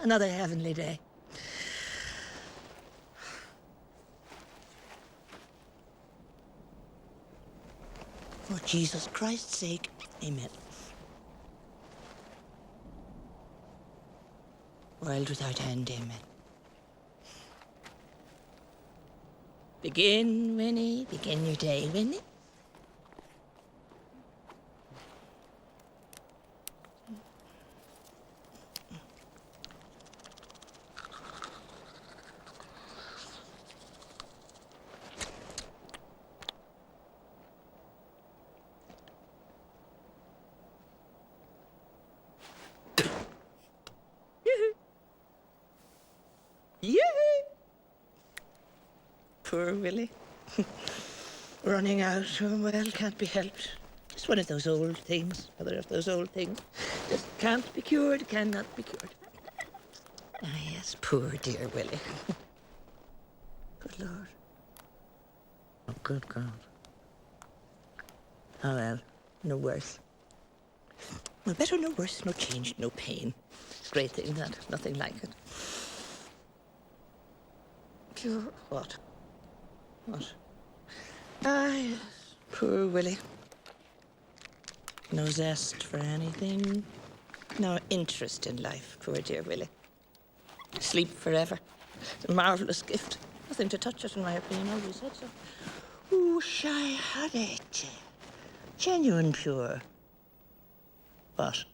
Another heavenly day. For Jesus Christ's sake, amen. World without end, amen. Begin, Winnie, begin your day, Winnie. Yoo-hoo! Poor Willie. Running out, oh, well, can't be helped. It's one of those old things, another of those old things. Just can't be cured, cannot be cured. Ah, yes, poor dear Willie. Good Lord. Oh, good God. Oh, well, no worse. No better, no worse, no change, no pain. It's a great thing, that. Nothing like it. Pure what? What? Ah, yes, poor Willie. No zest for anything. No interest in life, poor dear Willie. Sleep forever. It's a marvellous gift. Nothing to touch it, in my opinion. Always said so. Wish I had it. Genuine pure. What?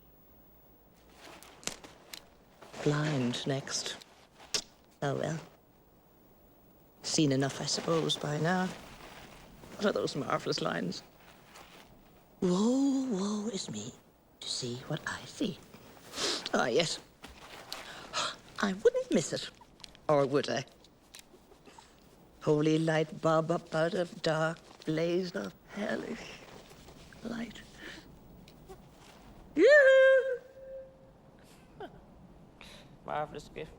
Blind next. Oh, well. Seen enough, I suppose, by now. What are those marvellous lines? Woe, woe is me to see what I see. Ah, yes. I wouldn't miss it. Or would I? Holy light bob up out of dark blaze of hellish light. Marvellous gift.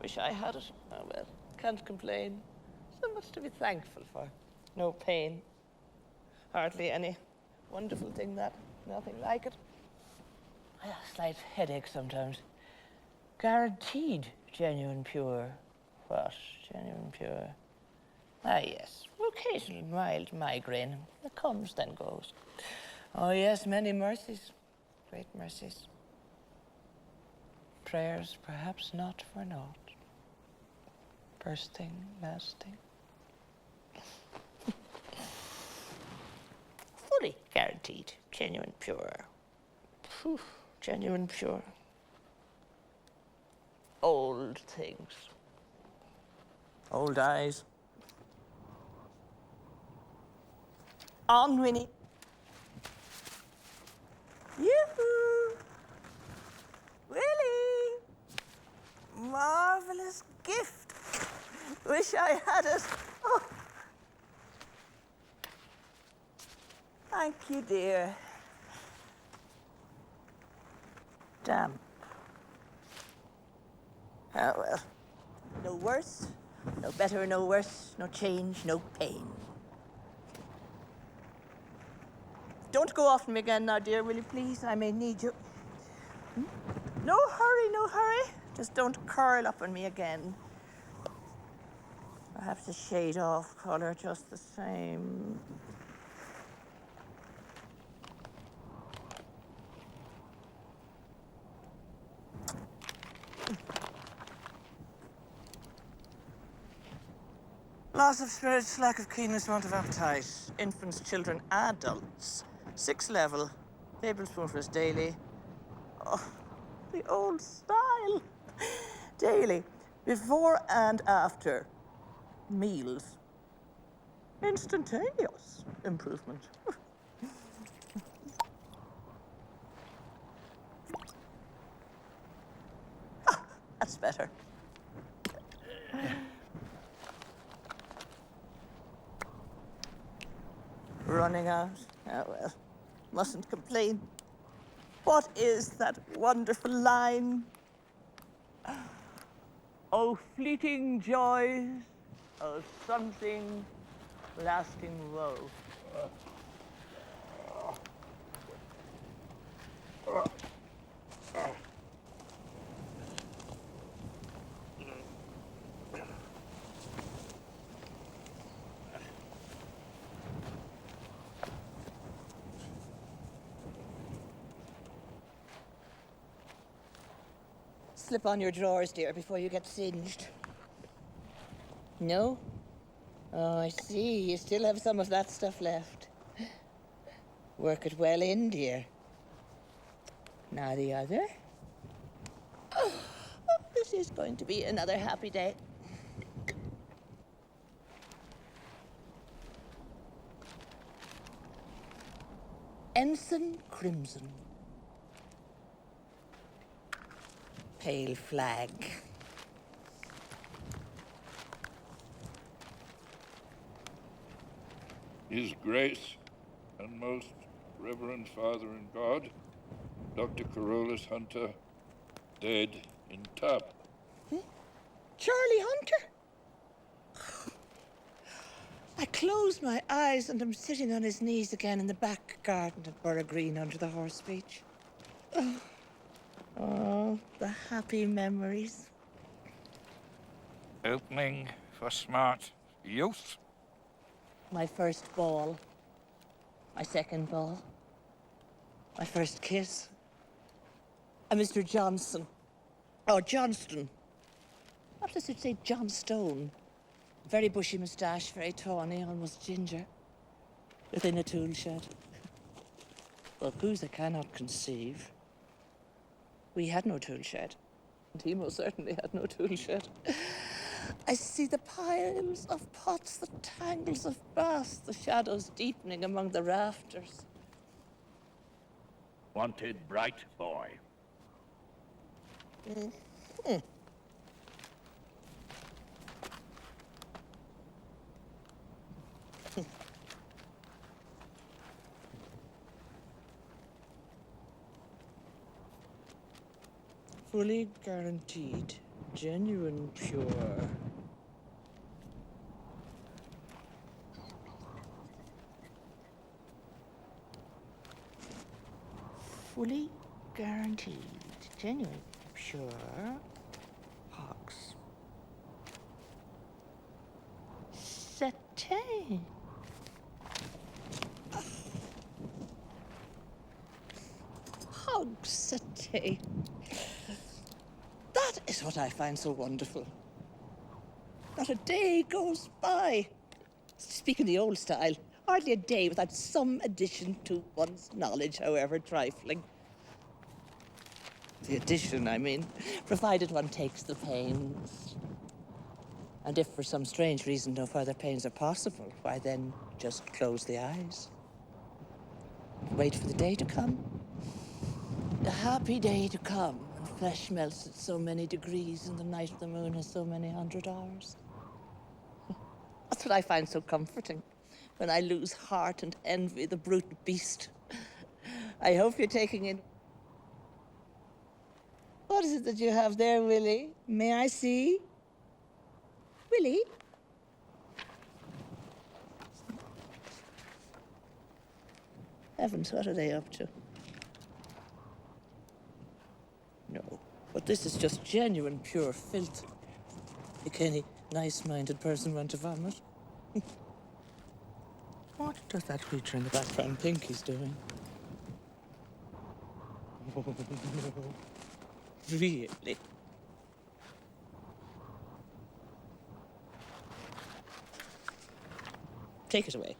Wish I had it. Oh, well, can't complain. So much to be thankful for. No pain. Hardly any. Wonderful thing, that. Nothing like it. I have a slight headache sometimes. Guaranteed genuine pure. What? Genuine pure. Ah, yes. Occasional mild migraine. It comes, then goes. Oh, yes, many mercies. Great mercies. Prayers perhaps not for naught. First thing, last thing. Fully guaranteed. Genuine pure. Whew, genuine pure. Old things. Old eyes. On, Winnie. Yoo-hoo! Willie! Marvellous gift. Wish I had it. Oh. Thank you, dear. Damn. Oh, well. No worse, no better, no worse, no change, no pain. Don't go off me again now, dear, will you please? I may need you. No hurry, no hurry. Just don't curl up on me again. Perhaps a shade off colour, just the same. Loss of spirits, lack of keenness, want of appetite. Infants, children, adults. 6th level. Tablespoonfuls daily. Oh, the old style. Daily. Before and after meals. Instantaneous improvement. Ah, that's better. Running out. Oh, well, mustn't complain. What is that wonderful line? Oh, fleeting joys of something lasting woe. Slip on your drawers, dear, before you get singed. No? Oh, I see. You still have some of that stuff left. Work it well in, dear. Now the other. Oh, this is going to be another happy day. Ensign crimson. Pale flag. His Grace and most Reverend Father in God, Dr. Carolus Hunter, dead in tub. Charlie Hunter? I close my eyes and I'm sitting on his knees again in the back garden at Borough Green under the horse beech. Oh, the happy memories. Opening for smart youth. My first ball. My second ball. My first kiss. And Mr. Johnson. Oh, Johnston. What does it say? Johnstone. Very bushy moustache, very tawny, almost ginger. Within a tool shed. Well, whose I cannot conceive. We had no tool shed. And he most certainly had no tool shed. I see the piles of pots, the tangles of brass, the shadows deepening among the rafters. Wanted bright boy. Fully guaranteed, genuine, pure. Fully guaranteed, genuine, pure. Hogs. Satay. Hog satay. That is what I find so wonderful. Not a day goes by, speaking the old style, hardly a day without some addition to one's knowledge, however trifling. The addition, I mean, provided one takes the pains. And if for some strange reason no further pains are possible, why then just close the eyes. Wait for the day to come. The happy day to come, when flesh melts at so many degrees and the night of the moon has so many 100 hours. That's what I find so comforting, when I lose heart and envy the brute beast. I hope you're taking in... What is it that you have there, Willie? May I see? Willie? Heavens, what are they up to? No, but this is just genuine, pure filth. Like any nice-minded person want to vomit. What does that creature in the background think he's doing? Oh, no. Really? Take it away.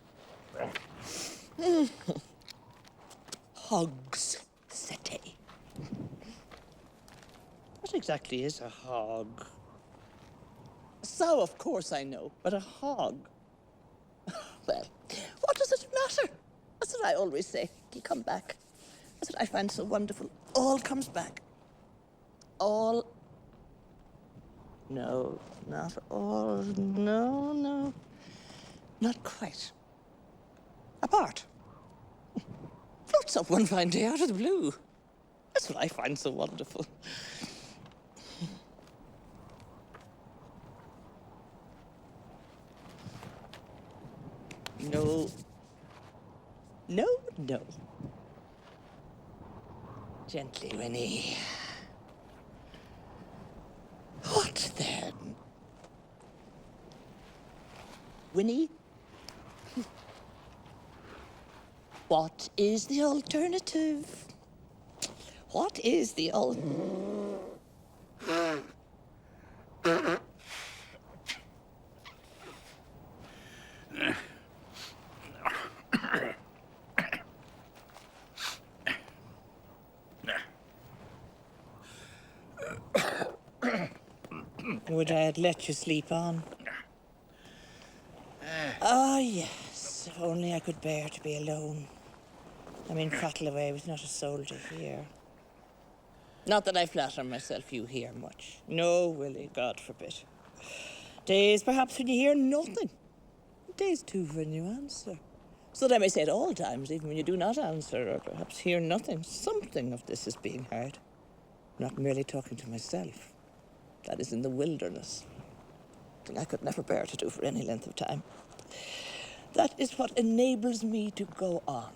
Hogs satay. What exactly is a hog? A sow, of course I know, but a hog? Well, what does it matter? That's what I always say. It'll come back. That's what I find so wonderful. All comes back. All... No, not all. No, no. Not quite. A part. Floats up one fine day out of the blue. That's what I find so wonderful. No, No, no. Gently, Winnie. What then? Winnie? What is the alternative? What is the Would I had let you sleep on? Ah, yes. If only I could bear to be alone. I mean, prattle away with not a soul to hear. Not that I flatter myself you hear much. No, Willie, God forbid. Days, perhaps, when you hear nothing. Days, too, when you answer. So that I may say at all times, even when you do not answer, or perhaps hear nothing, something of this is being heard. Not merely talking to myself. That is in the wilderness. Thing I could never bear to do for any length of time. That is what enables me to go on.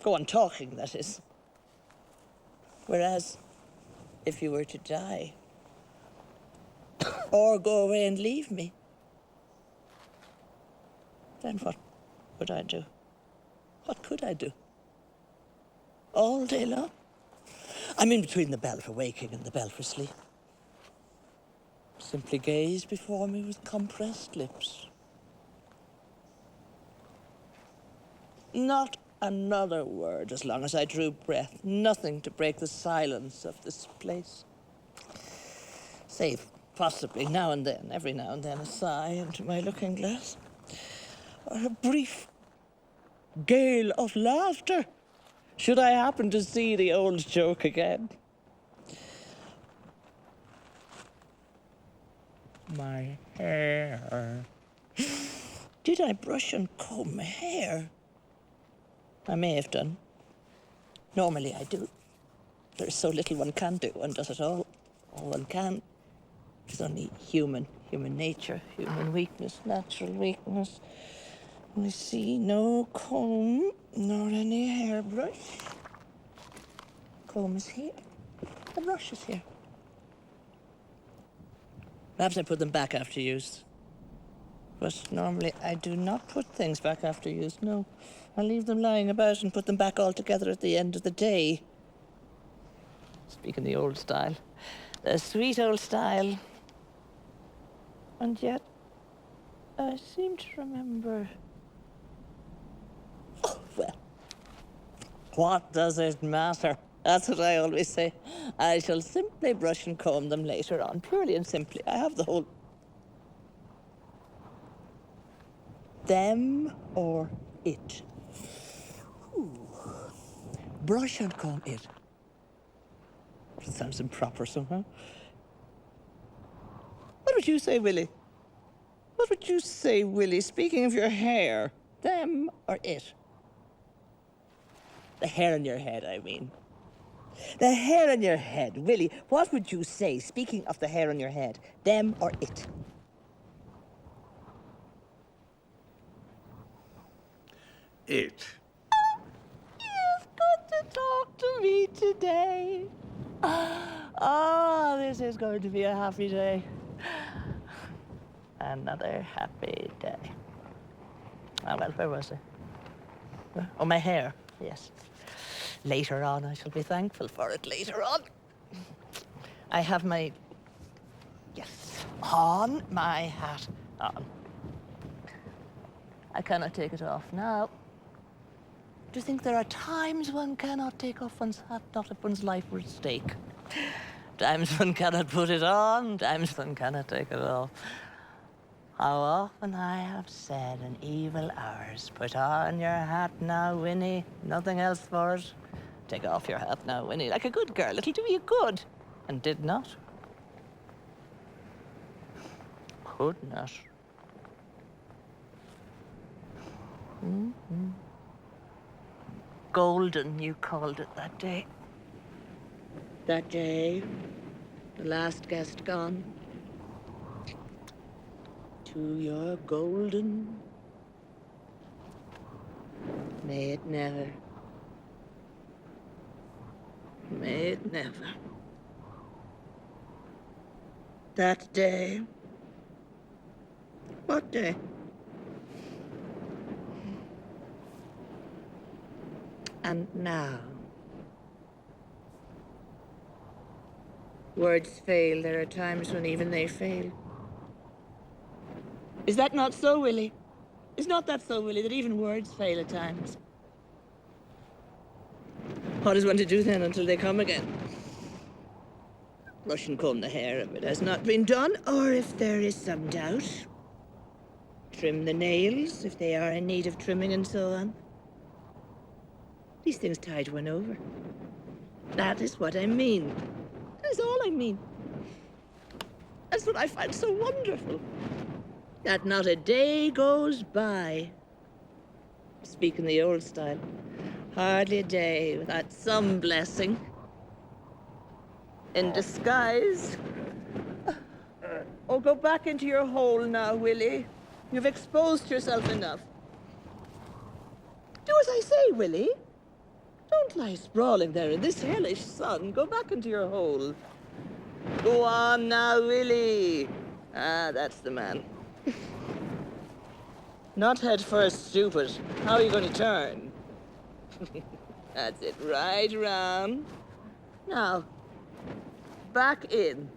Go on talking, that is. Whereas, if you were to die, or go away and leave me, then what would I do? What could I do? All day long? I'm in between the bell for waking and the bell for sleep. Simply gaze before me with compressed lips. Not another word as long as I drew breath. Nothing to break the silence of this place. Save, possibly, now and then, every now and then, a sigh into my looking glass. Or a brief gale of laughter, should I happen to see the old joke again. My hair. Did I brush and comb my hair? I may have done. Normally I do. There's so little one can do, one does it all. All one can. It's only human nature, human weakness, natural weakness. I see no comb, nor any hairbrush. Comb is here. The brush is here. Perhaps I put them back after use. But normally I do not put things back after use, no. I leave them lying about and put them back all together at the end of the day. Speaking the old style. The sweet old style. And yet, I seem to remember... Oh, well, what does it matter? That's what I always say. I shall simply brush and comb them later on, purely and simply. I have the whole... Them or it? Ooh. Brush and comb it. It sounds improper somehow. What would you say, Willie? What would you say, Willie, speaking of your hair? Them or it? The hair on your head, I mean. The hair on your head, Willie, what would you say, speaking of the hair on your head? Them or it? It. You've got to talk to me today. Ah, this is going to be a happy day. Another happy day. Ah, well, where was I? Oh, my hair, yes. Later on, I shall be thankful for it later on. I have my... Yes, on, my hat on. I cannot take it off now. Do you think there are times one cannot take off one's hat, not if one's life were at stake? Times one cannot put it on, times one cannot take it off. How often I have said in evil hours, put on your hat now, Winnie. Nothing else for it. Take off your hat now, Winnie. Like a good girl, it'll do you good. And did not. Could not. Mm-hmm. Golden, you called it that day. That day, the last guest gone. To your golden May it never. May it never. That day. What day? And now. Words fail. There are times when even they fail. Is that not so, Willie? Is not that so, Willie, that even words fail at times? What is one to do then until they come again? Brush and comb the hair if it has not been done, or if there is some doubt. Trim the nails if they are in need of trimming and so on. These things tide one over. That is what I mean. That is all I mean. That's what I find so wonderful. That not a day goes by, speak in the old style, hardly a day without some blessing in disguise. Oh, go back into your hole now, Willie. You've exposed yourself enough. Do as I say, Willie. Don't lie sprawling there in this hellish sun. Go back into your hole. Go on now, Willie. Ah, that's the man. Not head first, stupid. How are you going to turn? That's it, right round. Now, back in.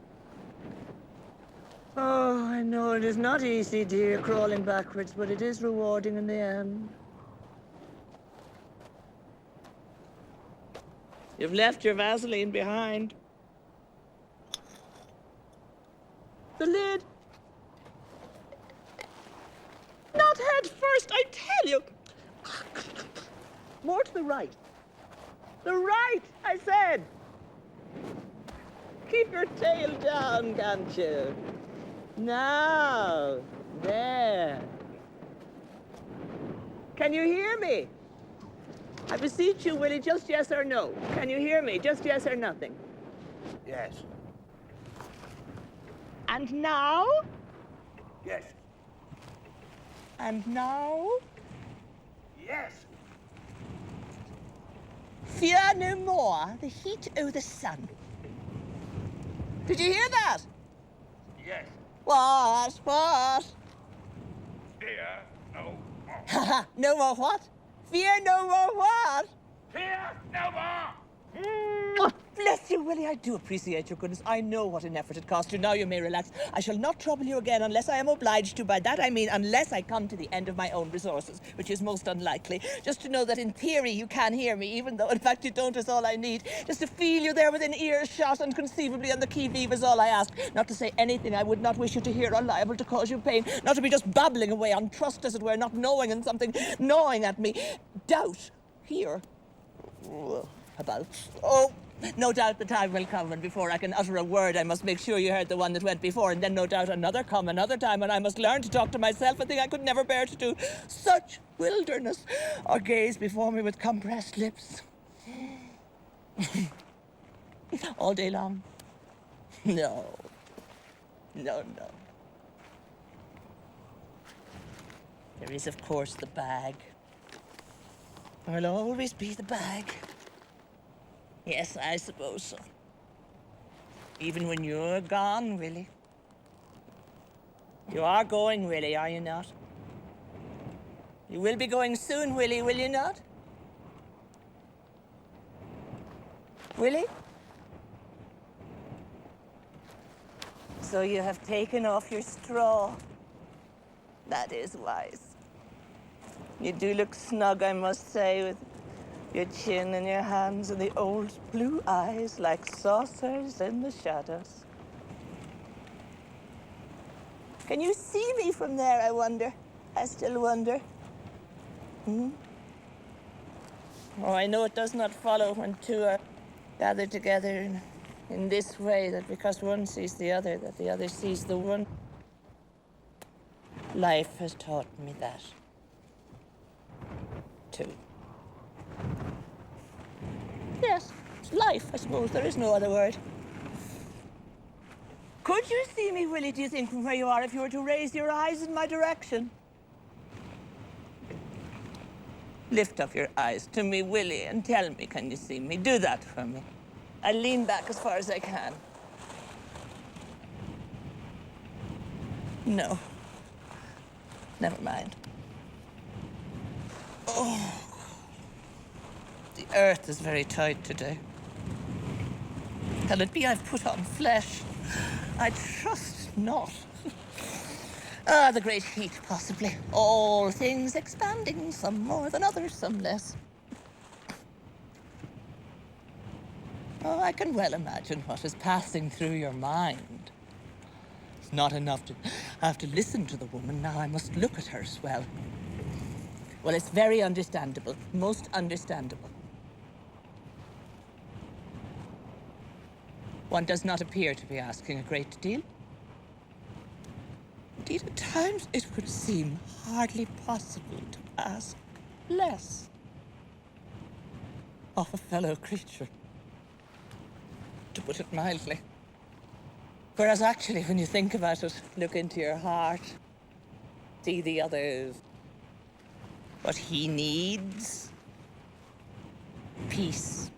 Oh, I know it is not easy, dear, crawling backwards, but it is rewarding in the end. You've left your Vaseline behind. The lid. Not head first, I tell you. More to the right. The right, I said. Keep your tail down, can't you? Now, there. Can you hear me? I beseech you, Willie, just yes or no. Can you hear me? Just yes or nothing. Yes. And now? Yes. And now? Yes. Fear no more the heat o' the sun. Did you hear that? Yes. What? What? Fear no more. Haha, no more what? Fear no more what? Fear no more. Mwah! Bless you, Willie. I do appreciate your goodness. I know what an effort it cost you. Now you may relax. I shall not trouble you again unless I am obliged to. By that I mean unless I come to the end of my own resources, which is most unlikely. Just to know that in theory you can hear me, even though in fact you don't, is all I need. Just to feel you there within earshot and conceivably on the qui-vive is all I ask. Not to say anything I would not wish you to hear or liable to cause you pain. Not to be just babbling away on trust, as it were, not knowing and something gnawing at me. Doubt. Here. About. Oh. No doubt the time will come, and before I can utter a word, I must make sure you heard the one that went before, and then no doubt another come another time, and I must learn to talk to myself, a thing I could never bear to do. Such wilderness, or gaze before me with compressed lips. All day long. No. No, no. There is, of course, the bag. There'll always be the bag. Yes, I suppose so. Even when you're gone, Willie. You are going, Willie, are you not? You will be going soon, Willie, will you not? Willie? So you have taken off your straw. That is wise. You do look snug, I must say, with your chin and your hands and the old blue eyes like saucers in the shadows. Can you see me from there, I wonder? I still wonder. Oh, I know it does not follow when two are gathered together in this way, that because one sees the other, that the other sees the one. Life has taught me that, too. Yes, it's life, I suppose. There is no other word. Could you see me, Willie, do you think, from where you are, if you were to raise your eyes in my direction? Lift up your eyes to me, Willie, and tell me, can you see me? Do that for me. I'll lean back as far as I can. No. Never mind. Oh. The earth is very tight today. Can it be I've put on flesh? I trust not. Ah, the great heat, possibly. All things expanding, some more than others, some less. Oh, I can well imagine what is passing through your mind. It's not enough to have to listen to the woman. Now I must look at her as well. Well, it's very understandable, most understandable. One does not appear to be asking a great deal. Indeed, at times it would seem hardly possible to ask less of a fellow creature, to put it mildly. Whereas actually, when you think about it, look into your heart, see the others, what he needs, peace,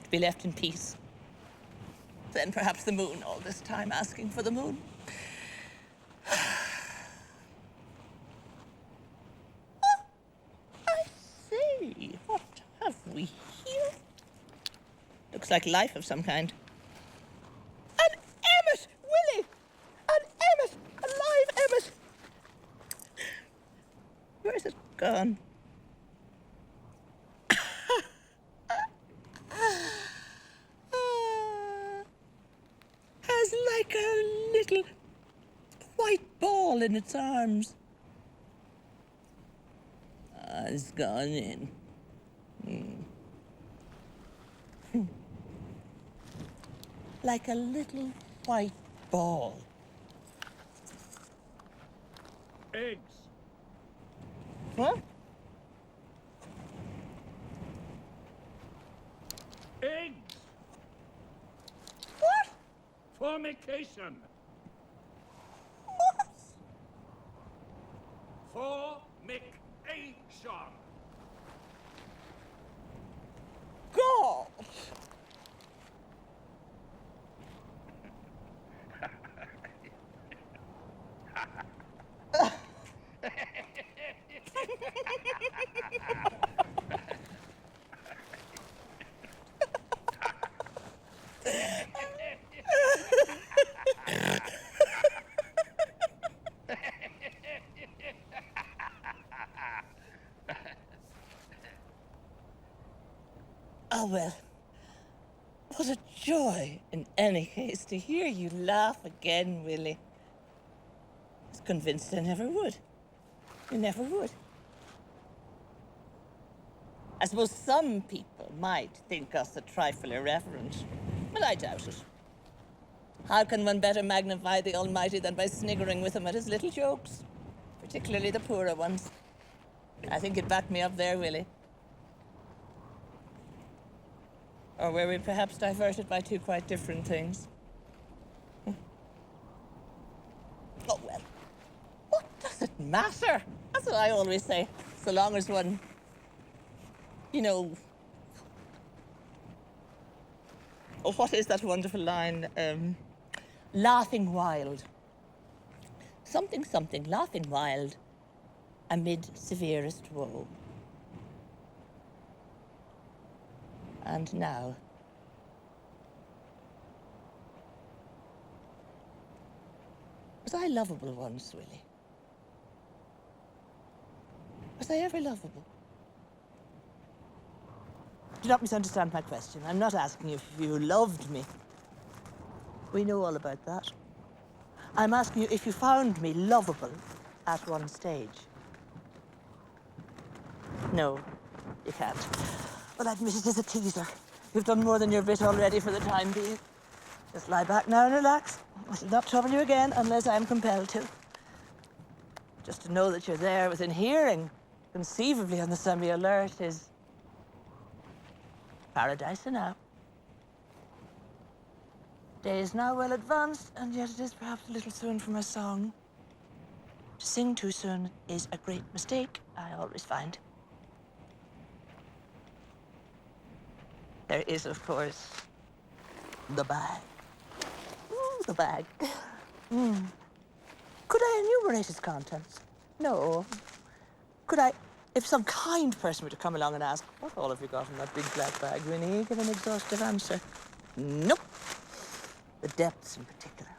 to be left in peace. Then perhaps the moon all this time, asking for the moon. I see. What have we here? Looks like life of some kind. An emmet, Willie! An emmet! A live emmet! Where is it gone? Has like a little white ball in its arms. It's gone in. Like a little white ball. Eggs. What? Eggs. What? Fornication. What? Fornication. God! Oh, well, what a joy, in any case, to hear you laugh again, Willie. I was convinced I never would. You never would. I suppose some people might think us a trifle irreverent, but I doubt it. How can one better magnify the Almighty than by sniggering with him at his little jokes, particularly the poorer ones? I think you'd back me up there, Willie. Or were we perhaps diverted by two quite different things? Oh, well, what does it matter? That's what I always say, so long as one, you know... Oh, what is that wonderful line? Laughing wild. Something, something, laughing wild, amid severest woe. And now, was I lovable once, Willie? Was I ever lovable? Do not misunderstand my question. I'm not asking if you loved me. We know all about that. I'm asking you if you found me lovable at one stage. No, you can't. Well, I admit it is a teaser. You've done more than your bit already for the time being. Just lie back now and relax. I shall not trouble you again unless I'm compelled to. Just to know that you're there within hearing, conceivably on the semi-alert, is paradise enough. Day is now well advanced, and yet it is perhaps a little soon for my song. To sing too soon is a great mistake, I always find. there is, of course, the bag. Ooh, the bag. Could I enumerate its contents? No. Could I, if some kind person were to come along and ask, what all have you got in that big black bag, Winnie, give an exhaustive answer? Nope. The depths in particular.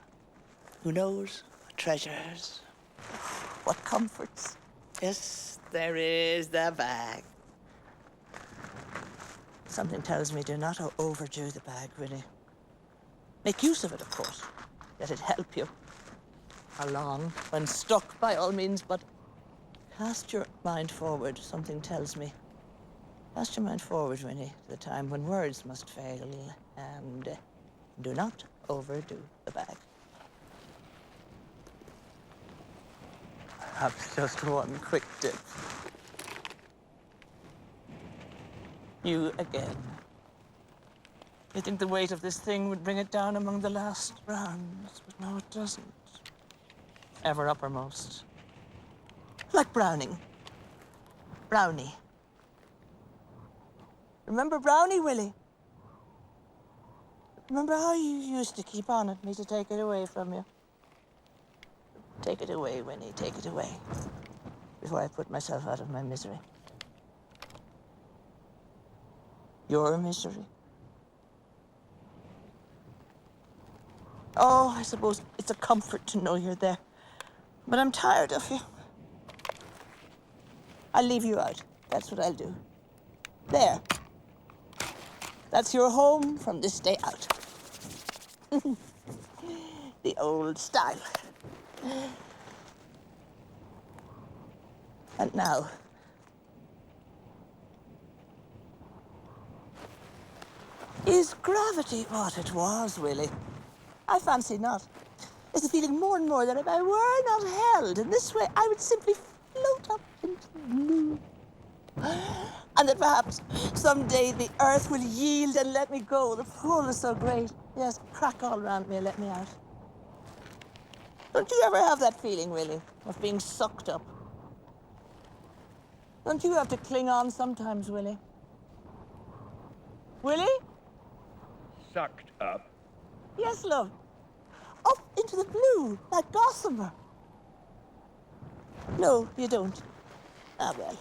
Who knows? What treasures? What comforts? Yes, there is the bag. Something tells me do not overdo the bag, Winnie. Make use of it, of course. Let it help you along when stuck, by all means, but cast your mind forward, something tells me. Cast your mind forward, Winnie, to the time when words must fail, and do not overdo the bag. Perhaps just one quick dip. You again. You think the weight of this thing would bring it down among the last rounds, but no, it doesn't. Ever uppermost. Like Browning. Brownie. Remember Brownie, Willie? Remember how you used to keep on at me to take it away from you? Take it away, Winnie, take it away. Before I put myself out of my misery. Your misery. Oh, I suppose it's a comfort to know you're there. But I'm tired of you. I'll leave you out. That's what I'll do. There. That's your home from this day out. The old style. And now, is gravity what it was, Willie? I fancy not. There's a feeling more and more that if I were not held in this way, I would simply float up into the blue. And that perhaps someday the earth will yield and let me go. The pull is so great. Yes, crack all around me and let me out. Don't you ever have that feeling, Willie, of being sucked up? Don't you have to cling on sometimes, Willie? Willie? Sucked up? Yes, love. Up into the blue, like gossamer. No, you don't. Ah, well.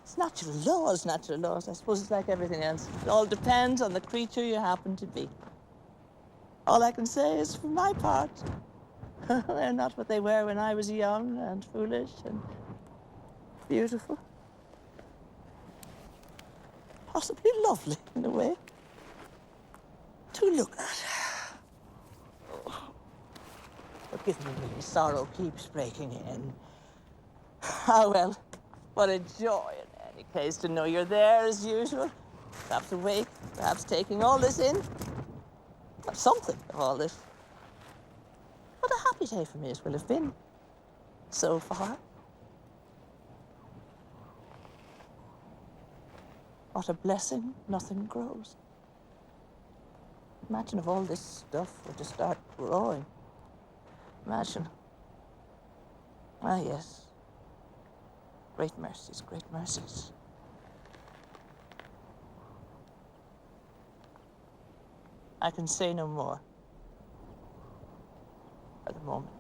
It's natural laws, natural laws. I suppose it's like everything else. It all depends on the creature you happen to be. All I can say is, for my part, they're not what they were when I was young and foolish and beautiful. Possibly lovely, in a way, to look at. Oh. Forgive me, Willie. Sorrow keeps breaking in. Ah, well, what a joy in any case to know you're there as usual. Perhaps awake, perhaps taking all this in. Or something of all this. What a happy day for me it will have been, so far. What a blessing nothing grows. Imagine if all this stuff were to start growing. Imagine. Ah, yes. Great mercies, great mercies. I can say no more at the moment.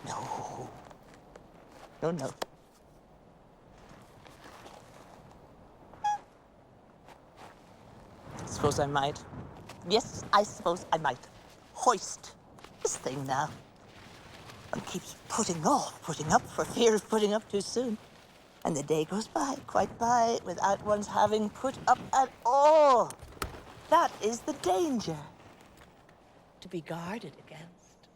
No. No, no. I suppose I might. Yes, I suppose I might. Hoist this thing now. One keeps putting off, putting up for fear of putting up too soon. And the day goes by, quite by, without one's having put up at all. That is the danger to be guarded against.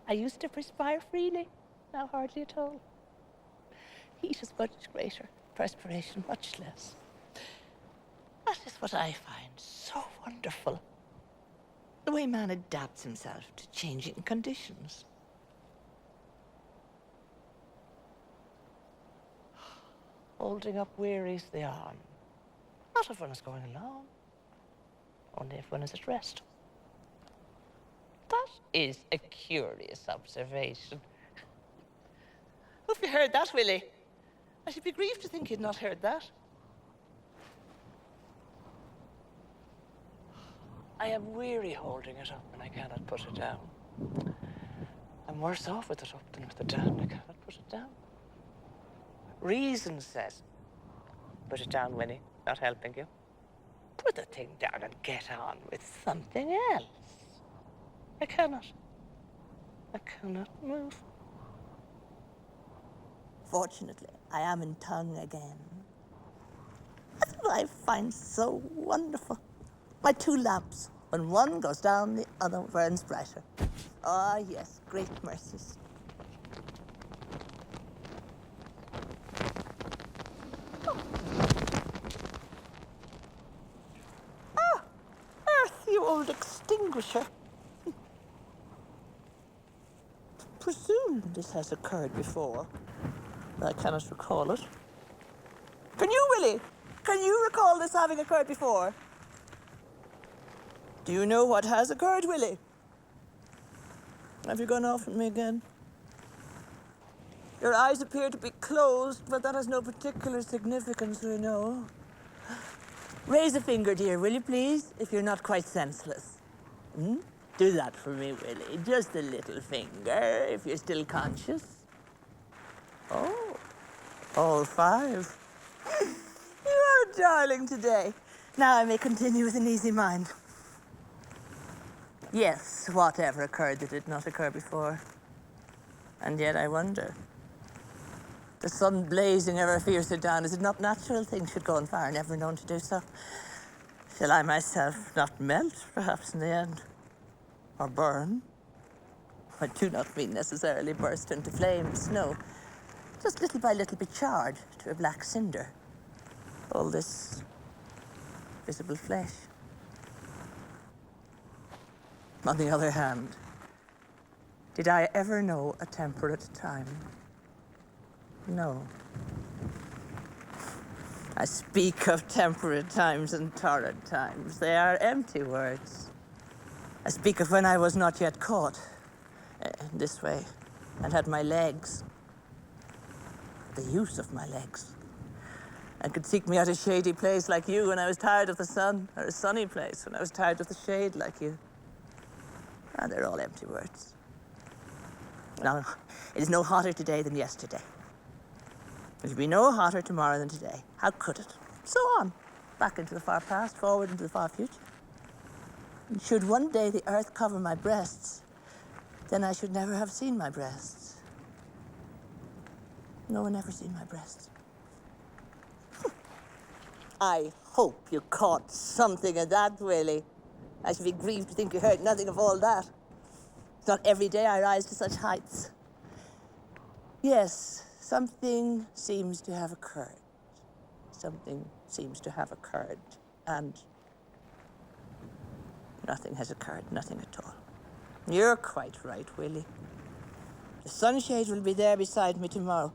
I used to perspire freely, now hardly at all. Heat is much greater, perspiration much less. That is what I find so wonderful. The way man adapts himself to changing conditions. Holding up wearies the arm. Not if one is going along, only if one is at rest. is a curious observation. Have you heard that, Willie? I should be grieved to think you'd not heard that. I am weary holding it up, and I cannot put it down. I'm worse off with it up than with it down. I cannot put it down. Reason says, put it down, Winnie. Not helping you. Put the thing down and get on with something else. I cannot. I cannot move. Fortunately, I am in tongue again. That's what I find so wonderful. My two lamps. When one goes down, the other burns brighter. Ah, yes, great mercies. Ah, earth, you old extinguisher. Presume this has occurred before. I cannot recall it. Can you, Willie? Can you recall this having occurred before? Do you know what has occurred, Willie? Have you gone off at me again? Your eyes appear to be closed, but that has no particular significance, we know. Raise a finger, dear, will you please, if you're not quite senseless. Do that for me, Willie. Just a little finger, if you're still conscious. Oh, all five. You are a darling today. Now I may continue with an easy mind. Yes, whatever occurred that did not occur before. And yet I wonder. The sun blazing ever fiercer down, is it not natural things should go on fire, never known to do so? Shall I myself not melt, perhaps, in the end? Or burn? I do not mean necessarily burst into flames, no. Just little by little be charred to a black cinder. All this visible flesh. On the other hand, did I ever know a temperate time? No. I speak of temperate times and torrid times. They are empty words. I speak of when I was not yet caught, this way, and had my legs. The use of my legs. I could seek me out a shady place like you when I was tired of the sun, or a sunny place when I was tired of the shade like you. Ah, they're all empty words. Now, it is no hotter today than yesterday. It will be no hotter tomorrow than today. How could it? So on, back into the far past, forward into the far future. And should one day the earth cover my breasts, then I should never have seen my breasts. No one ever seen my breasts. I hope you caught something of that, Willie. I should be grieved to think you heard nothing of all that. It's not every day I rise to such heights. Yes, something seems to have occurred. Something seems to have occurred, and nothing has occurred, nothing at all. You're quite right, Willie. The sunshade will be there beside me tomorrow,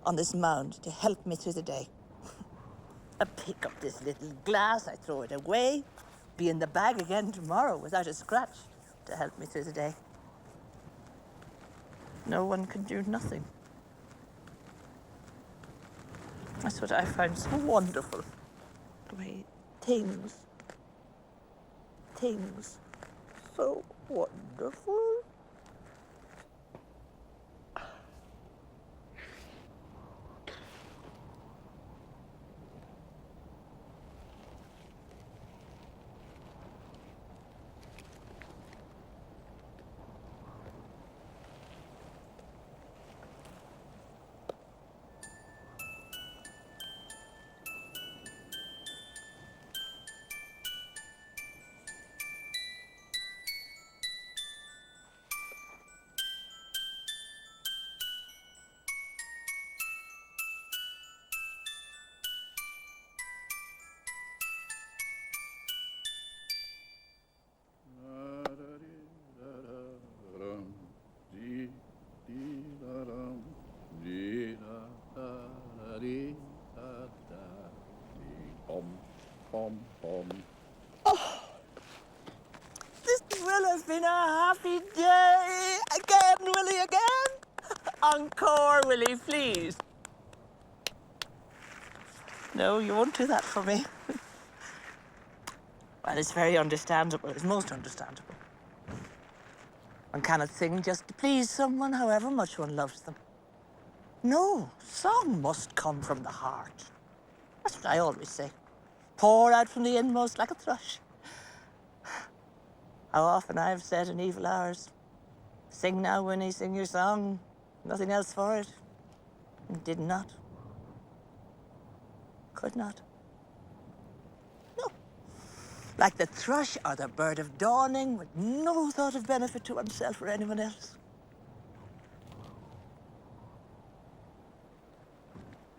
on this mound, to help me through the day. I pick up this little glass, I throw it away, be in the bag again tomorrow without a scratch to help me through the day. No one can do nothing. That's what I find so wonderful. The way things, so wonderful. Well, it's been a happy day. Again, Willie, again. Encore, Willie, please. No, you won't do that for me. Well, it's very understandable. It's most understandable. One cannot sing just to please someone, however much one loves them. No, song must come from the heart. That's what I always say. Pour out from the inmost like a thrush. How often I've said in evil hours, sing now, Winnie, sing your song. Nothing else for it. And did not. Could not. No. Like the thrush or the bird of dawning with no thought of benefit to oneself or anyone else.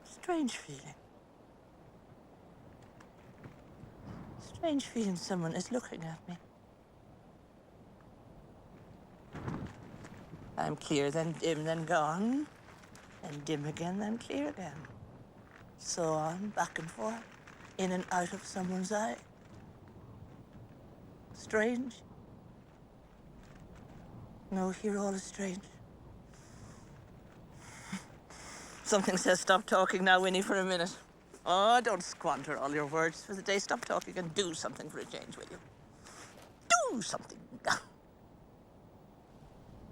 Strange feeling. Strange feeling someone is looking at me. I'm clear, then dim, then gone. Then dim again, then clear again. So on, back and forth, in and out of someone's eye. Strange. No, here all is strange. Something says stop talking now, Winnie, for a minute. Oh, don't squander all your words for the day. Stop talking and do something for a change, will you? Do something.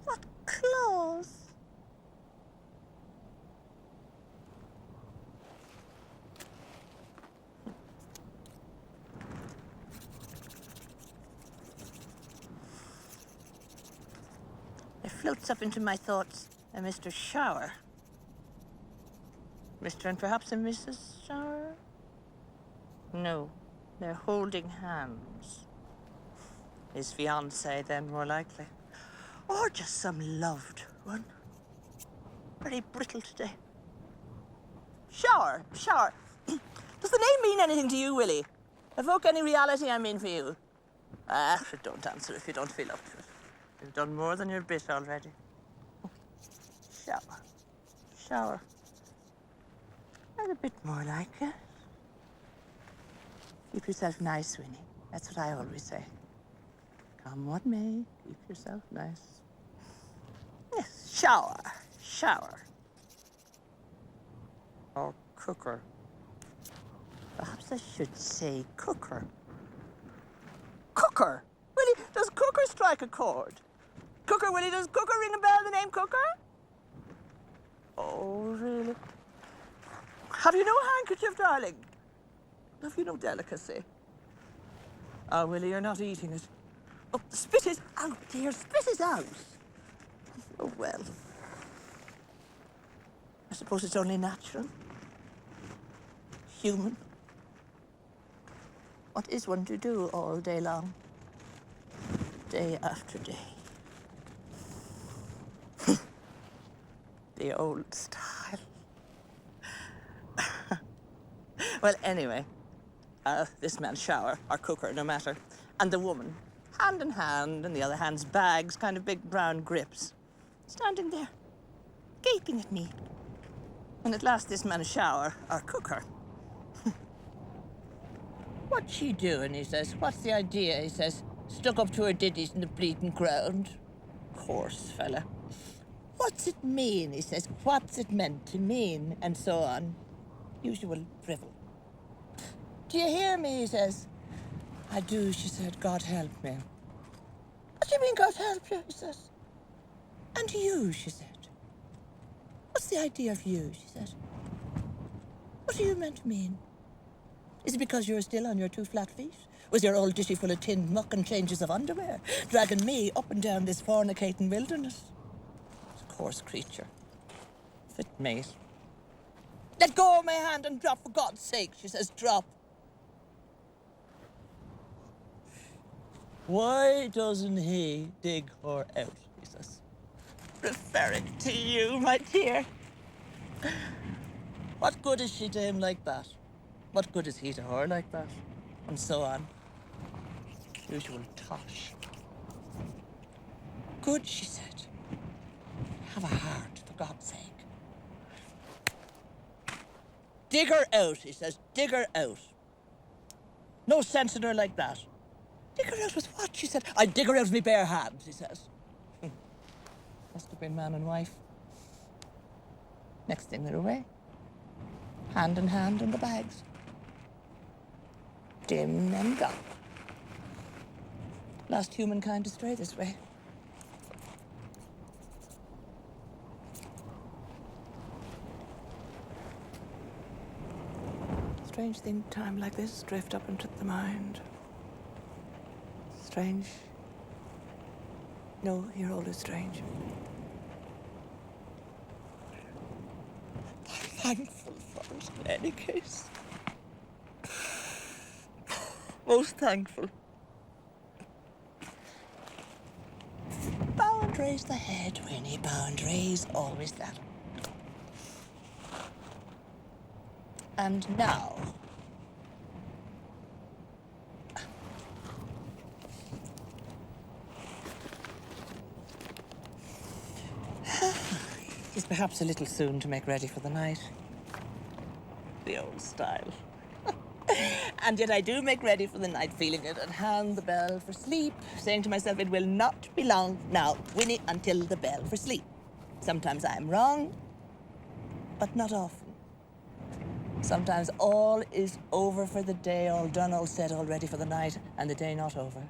What claws? There floats up into my thoughts a Mr. Shower. Mr. and perhaps a Mrs. Shower? No, they're holding hands. His fiancée, then, more likely. Or just some loved one. Very brittle today. Shower, Shower. Does the name mean anything to you, Willie? Evoke any reality I mean for you? Don't answer if you don't feel up to it. You've done more than your bit already. Shower, Shower. And a bit more like it. Keep yourself nice, Winnie. That's what I always say. Come what may, keep yourself nice. Yes, shower, Shower. Or cooker. Perhaps I should say cooker. Cooker? Willie, does cooker strike a chord? Cooker, Willie, does cooker ring a bell, the name cooker? Oh, really? Have you no handkerchief, darling? Have you no delicacy? Oh, Willie, you're not eating it. Oh, spit it out, dear. Spit it out. Oh, well. I suppose it's only natural. Human. What is one to do all day long? Day after day. The old style. Well, anyway, this man's shower, or cooker, no matter, and the woman, hand in hand, and the other hand's bags, kind of big brown grips, standing there, gaping at me. And at last this man's shower, or cooker. What's she doing, he says. What's the idea, he says. Stuck up to her ditties in the bleeding ground. Coarse fella. What's it mean, he says. What's it meant to mean, and so on. Usual drivel. Do you hear me, he says. I do, she said. God help me. What do you mean, God help you, he says. And you, she said. What's the idea of you, she said. What are you meant to mean? Is it because you're still on your two flat feet? Was your old ditty full of tinned muck and changes of underwear, dragging me up and down this fornicating wilderness? Coarse creature. Fit mate. Let go of my hand and drop, for God's sake, she says. Drop. Why doesn't he dig her out, he says. Referring to you, my dear. What good is she to him like that? What good is he to her like that? And so on. Usual tosh. Good, she said. Have a heart, for God's sake. Dig her out, he says. Dig her out. No sense in her like that. Dig her out with what? She said. I'd dig her out with me bare hands, he says. Must have been man and wife. Next thing they're away. Hand in hand in the bags. Dim and gone. Last humankind to stray this way. Strange thing, time like this, drift up into the mind. Strange. No, you're always strange. Thankful for it, in any case. Most thankful. Bow and raise the head, Winnie, bow and raise, always that. And now... It's perhaps a little soon to make ready for the night. The old style. And yet I do make ready for the night, feeling it, and hand the bell for sleep, saying to myself, it will not be long now, Winnie, until the bell for sleep. Sometimes I'm wrong, but not often. Sometimes all is over for the day, all done, all said, all ready for the night, and the day not over.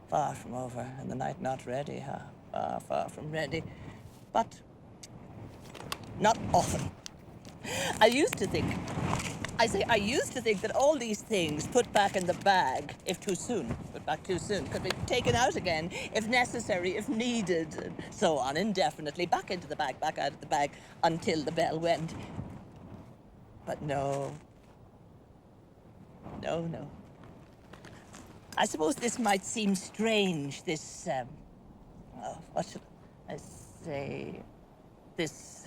Far from over, and the night not ready, far, far from ready. But not often. I used to think that all these things put back in the bag, if too soon, put back too soon, could be taken out again, if necessary, if needed, and so on, indefinitely, back into the bag, back out of the bag, until the bell went. But no. No, no. I suppose this might seem strange, this, what should I say? This,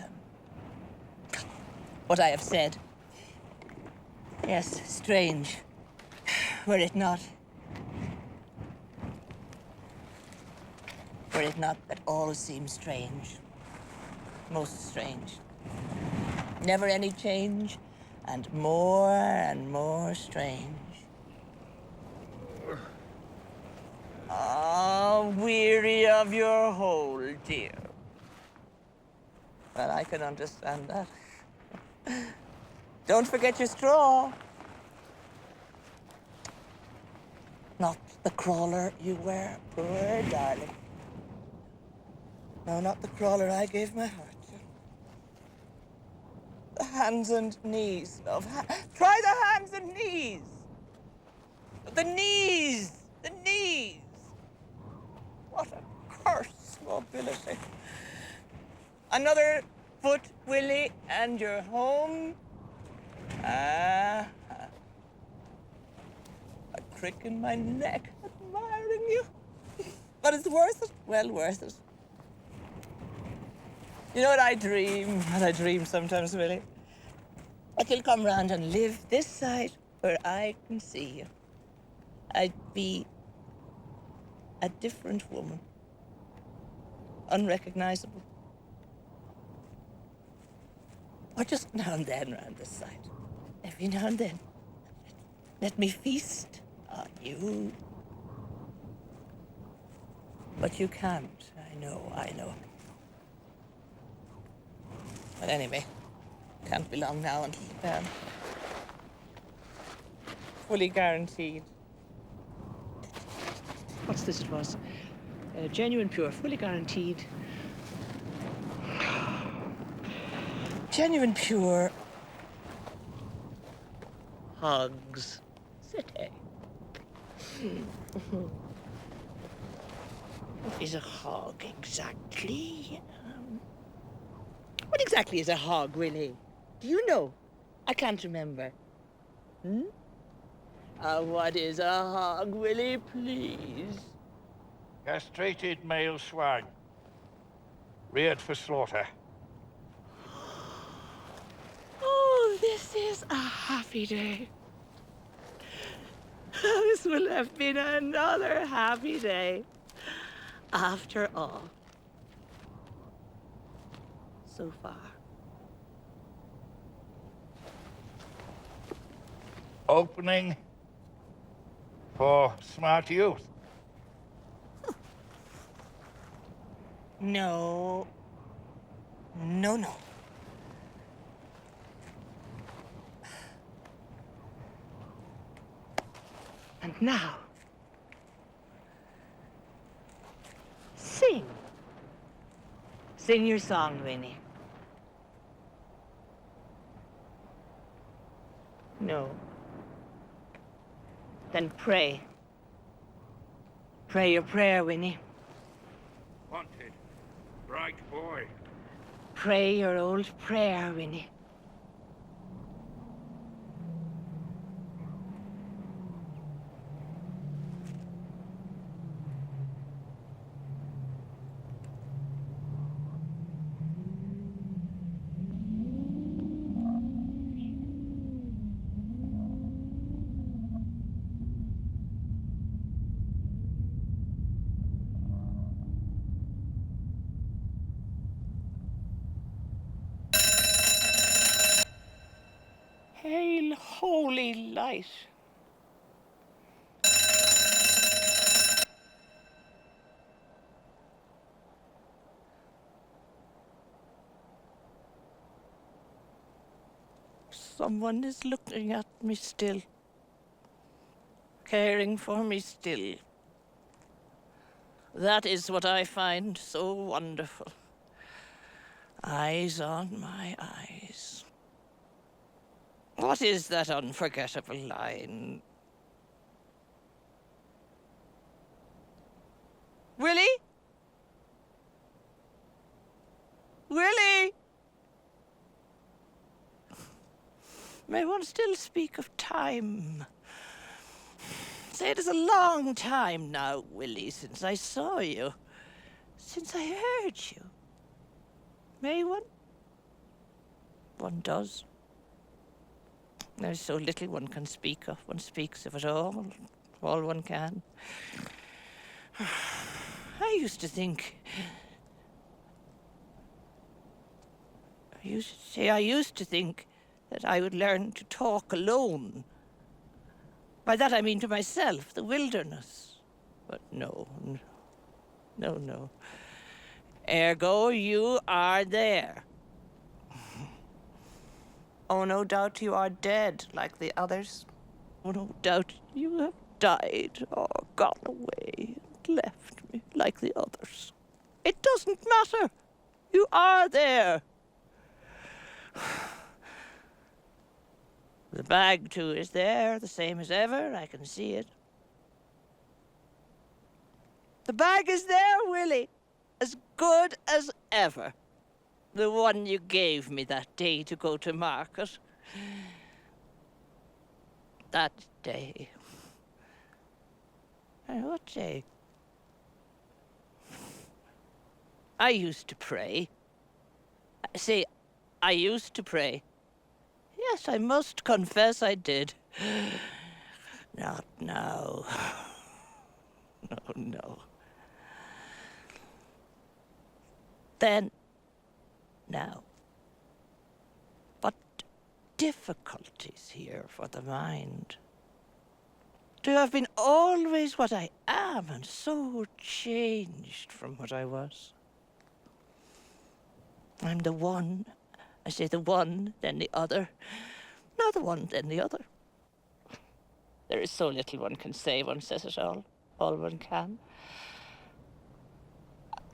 what I have said. Yes, strange. Were it not that all seems strange. Most strange. Never any change, and more strange. Ah, weary of your hole, dear. Well, I can understand that. Don't forget your straw. Not the crawler you wear, poor darling. No, not the crawler I gave my heart to. The hands and knees, love. Try the hands and knees. The knees. The knees. What a curse, mobility. Another foot, Willie, and you're home. A crick in my neck, admiring you. But it's worth it. Well, worth it. You know what I dream? What I dream sometimes, Willie? I could come round and live this side where I can see you. I'd be a different woman. Unrecognizable. Or just now and then round this side. Every now and then. Let me feast on you. But you can't. I know. But anyway, can't be long now until the bell. Fully guaranteed. What's this it was? Genuine, pure, fully guaranteed. Genuine, pure. Hugs. City. What is a hog exactly? What exactly is a hog, Willie? Do you know? I can't remember. What is a hog, Willie, please? Castrated male swag. Reared for slaughter. Oh, this is a happy day. This will have been another happy day. After all. So far. Opening Poor, smart youth. No. No, no. And now, sing. Sing your song, Winnie. No. Then pray. Pray your prayer, Winnie. Wanted. Bright boy. Pray your old prayer, Winnie. Hail, holy light. Someone is looking at me still, caring for me still. That is what I find so wonderful. Eyes on my eyes. What is that unforgettable line? Willie? Willie? May one still speak of time? Say it is a long time now, Willie, since I saw you, since I heard you. May one? One does. There's so little one can speak of. One speaks of it all one can. I used to think... I used to think that I would learn to talk alone. By that I mean to myself, the wilderness. But no. Ergo, you are there. Oh, no doubt you are dead, like the others. Oh, no doubt you have died or gone away and left me, like the others. It doesn't matter. You are there. The bag, too, is there, the same as ever. I can see it. The bag is there, Willie, as good as ever. The one you gave me that day to go to market. That day. What day? I used to pray. See, I used to pray. Yes, I must confess I did. Not now. No. Then, now. But difficulties here for the mind. To have been always what I am and so changed from what I was. I'm the one. I say the one, then the other. Now the one, then the other. There is so little one can say. One says it all one can.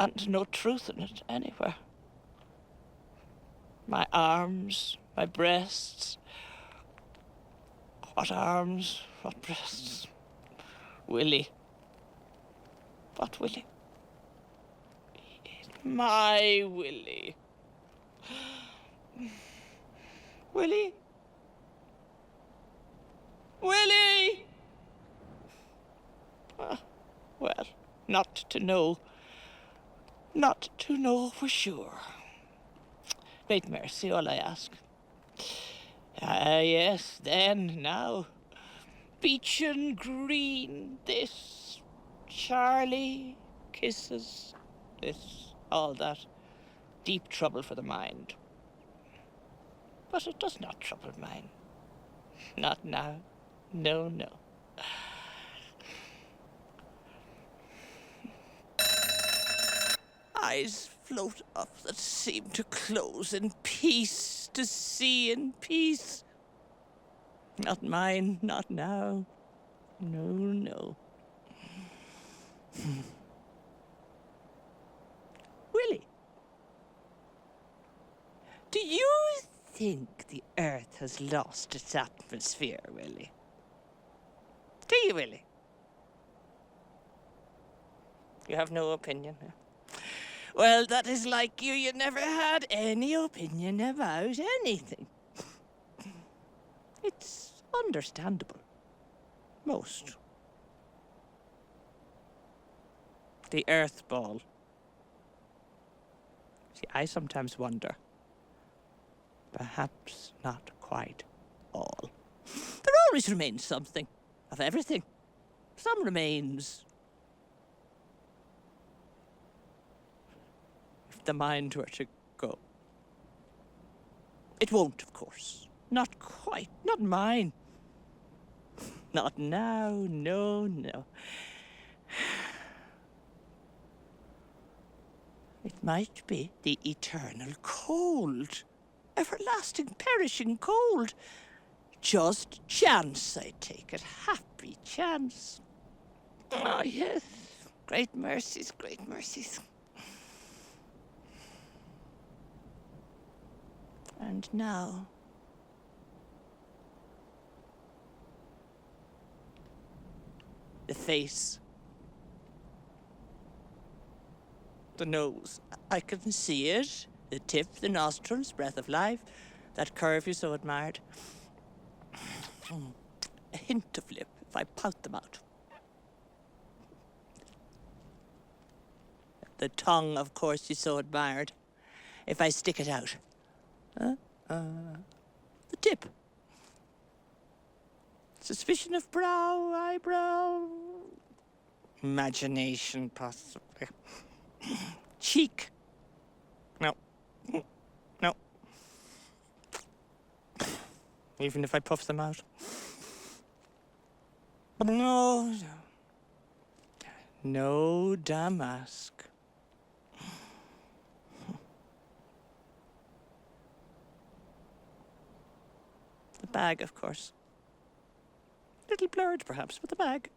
And no truth in it anywhere. My arms, my breasts. What arms, what breasts. Willie. What Willie? My Willie. Willie? Willie! Well, not to know. Not to know for sure. Great mercy, all I ask. Yes, then, now. Beechen green, this. Charlie, kisses, this, all that. Deep trouble for the mind. But it does not trouble mine. Not now. No. eyes float up that seem to close in peace, to see in peace. Not mine, not now. No, no. Willie, do you think the Earth has lost its atmosphere, Willie? Do you, Willie? You have no opinion, huh? Well, that is like you. You never had any opinion about anything. It's understandable. Most. The Earth Ball. See, I sometimes wonder. Perhaps not quite all. There always remains something of everything. Some remains. If the mind were to go. It won't, of course. Not quite. Not mine. Not now. No, no. It might be the eternal cold. Everlasting, perishing cold. Just chance, I take it. Happy chance. Oh, yes. Great mercies, great mercies. And now... the face. The nose. I can see it. The tip, the nostrils, breath of life. That curve you so admired. A hint of lip, if I pout them out. The tongue, of course, you so admired. If I stick it out. The tip. Suspicion of brow, eyebrow. Imagination, possibly. Cheek. No. No. Even if I puff them out. No. No damask. The bag, of course. Little blurred, perhaps, but the bag.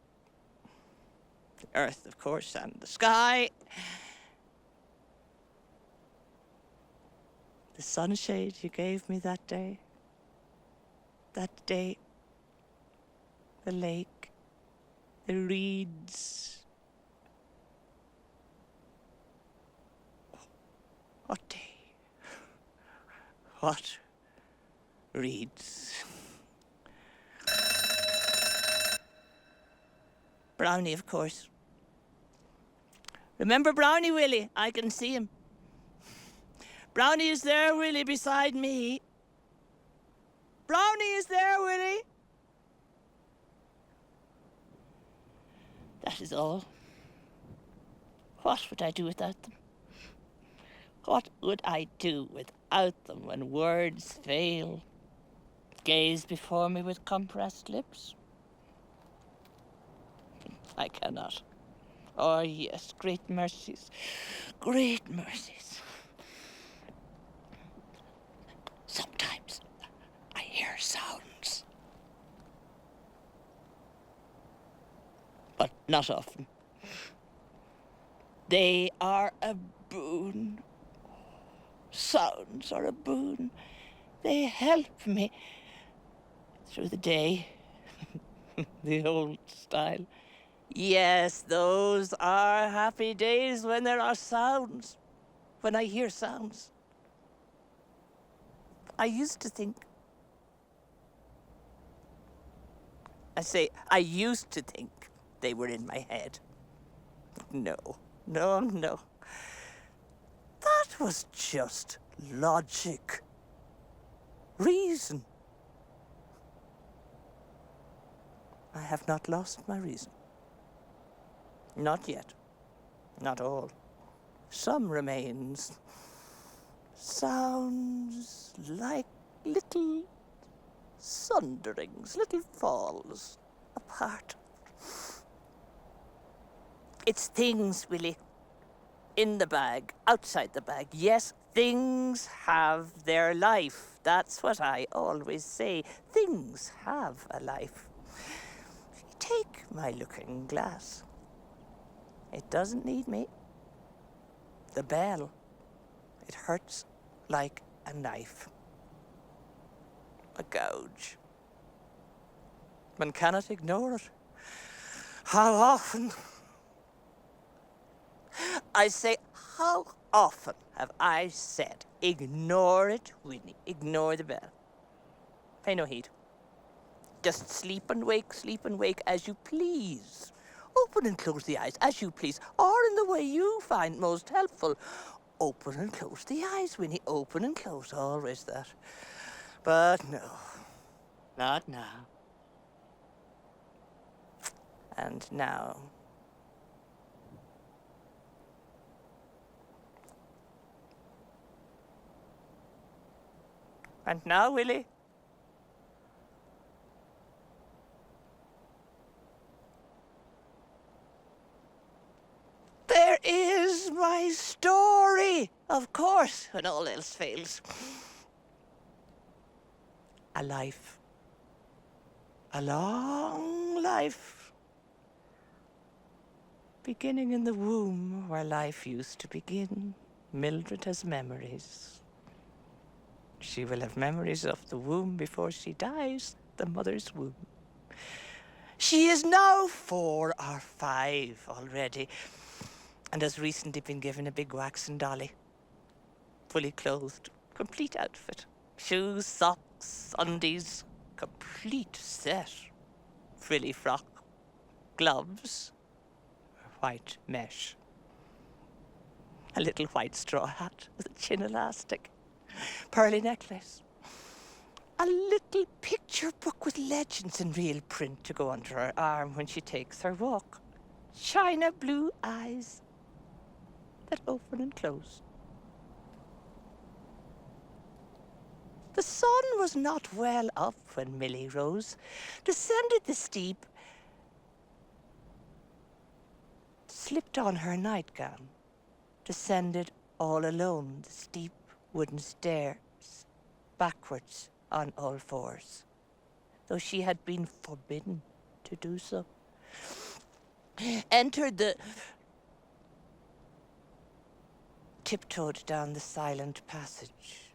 The earth, of course, and the sky. The sunshade you gave me that day. That day. The lake. The reeds. What day? What reeds? Brownie, of course. Remember Brownie, Willie? I can see him. Brownie is there, Willie, beside me. Brownie is there, Willie. That is all. What would I do without them? What would I do without them when words fail? Gaze before me with compressed lips? I cannot. Oh, yes, great mercies. Great mercies. Sometimes I hear sounds. But not often. They are a boon. Sounds are a boon. They help me through the day. The old style. Yes, those are happy days when there are sounds. When I hear sounds. I used to think. I used to think they were in my head. No, no, no. That was just logic. Reason. I have not lost my reason. Not yet. Not all. Some remains. Sounds like little sunderings, little falls apart. It's things, Willie. in the bag, outside the bag. Yes, things have their life. That's what I always say. Things have a life. Take my looking glass. It doesn't need me. The bell, it hurts like a knife. A gouge. One cannot ignore it. How often? I say, how often have I said, ignore it, Winnie, ignore the bell. Pay no heed. Just sleep and wake as you please. Open and close the eyes as you please, or in the way you find most helpful. Open and close the eyes, Winnie, open and close, always that. But no, not now. And now. And now, Willie? There is my story, of course, when all else fails. A life. A long life. Beginning in the womb where life used to begin. Mildred has memories. She will have memories of the womb before she dies, the mother's womb. She is now 4 or 5 already, and has recently been given a big waxen dolly. Fully clothed, complete outfit. Shoes, socks, undies, complete set. Frilly frock, gloves, white mesh. A little white straw hat with a chin elastic. Pearly necklace. A little picture book with legends in real print to go under her arm when she takes her walk. China blue eyes that open and close. The sun was not well up when Millie rose, descended the steep, slipped on her nightgown, descended all alone the steep wooden stairs, backwards on all fours, though she had been forbidden to do so. Entered the... tiptoed down the silent passage,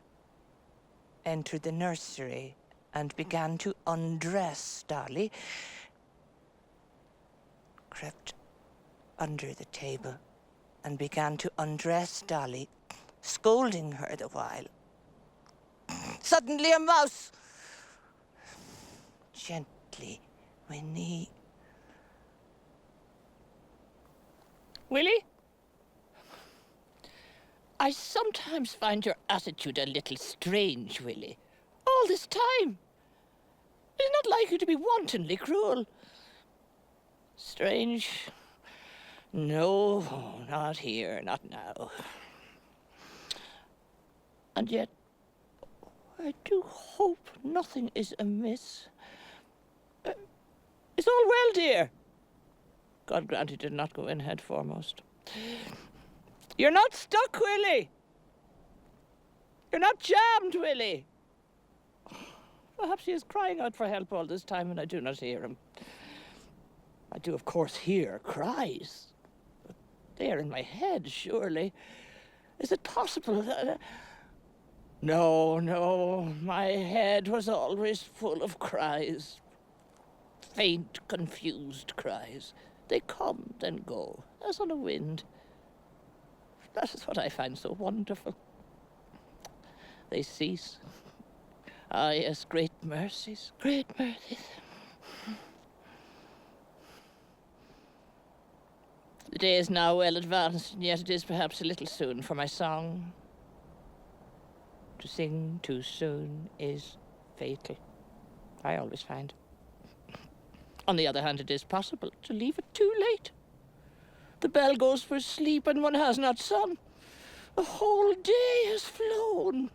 entered the nursery and began to undress Dolly, crept under the table and began to undress Dolly, scolding her the while. Suddenly a mouse! Gently, Winnie. Willie? I sometimes find your attitude a little strange, Willie. All this time. It's not like you to be wantonly cruel. Strange? No, not here, not now. And yet, I do hope nothing is amiss. Is all well, dear? God grant he did not go in head foremost. You're not stuck, Willie. You're not jammed, Willie. Perhaps he is crying out for help all this time and I do not hear him. I do, of course, hear cries. But they are in my head, surely. Is it possible that... No, my head was always full of cries. Faint, confused cries. They come, then go, as on a wind. That is what I find so wonderful. They cease. Ah, yes, great mercies, great mercies. The day is now well advanced, and yet it is perhaps a little soon for my song. To sing too soon is fatal, I always find. On the other hand, it is possible to leave it too late. The bell goes for sleep and one has not sung. A whole day has flown.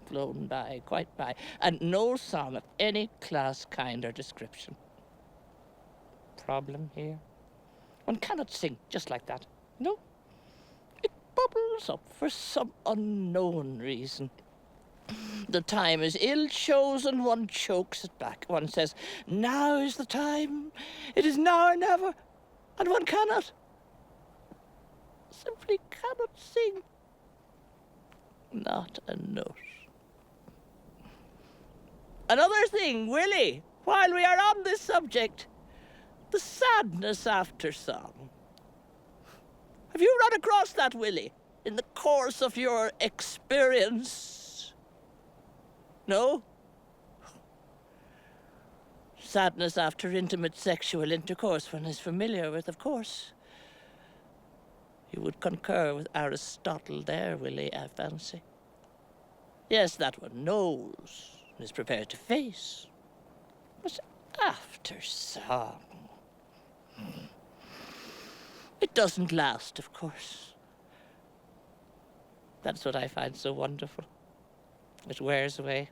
Flown by, quite by, and no song of any class, kind, or description. Problem here? One cannot sing just like that. No. It bubbles up for some unknown reason. The time is ill chosen, one chokes it back. One says, now is the time, it is now or never, and one cannot. Simply cannot sing. Not a note. Another thing, Willie, while we are on this subject, the sadness after song. Have you run across that, Willie, in the course of your experience? No? Sadness after intimate sexual intercourse one is familiar with, of course. You would concur with Aristotle there, Willie, I fancy. Yes, that one knows and is prepared to face. But after song... It doesn't last, of course. That's what I find so wonderful. It wears away.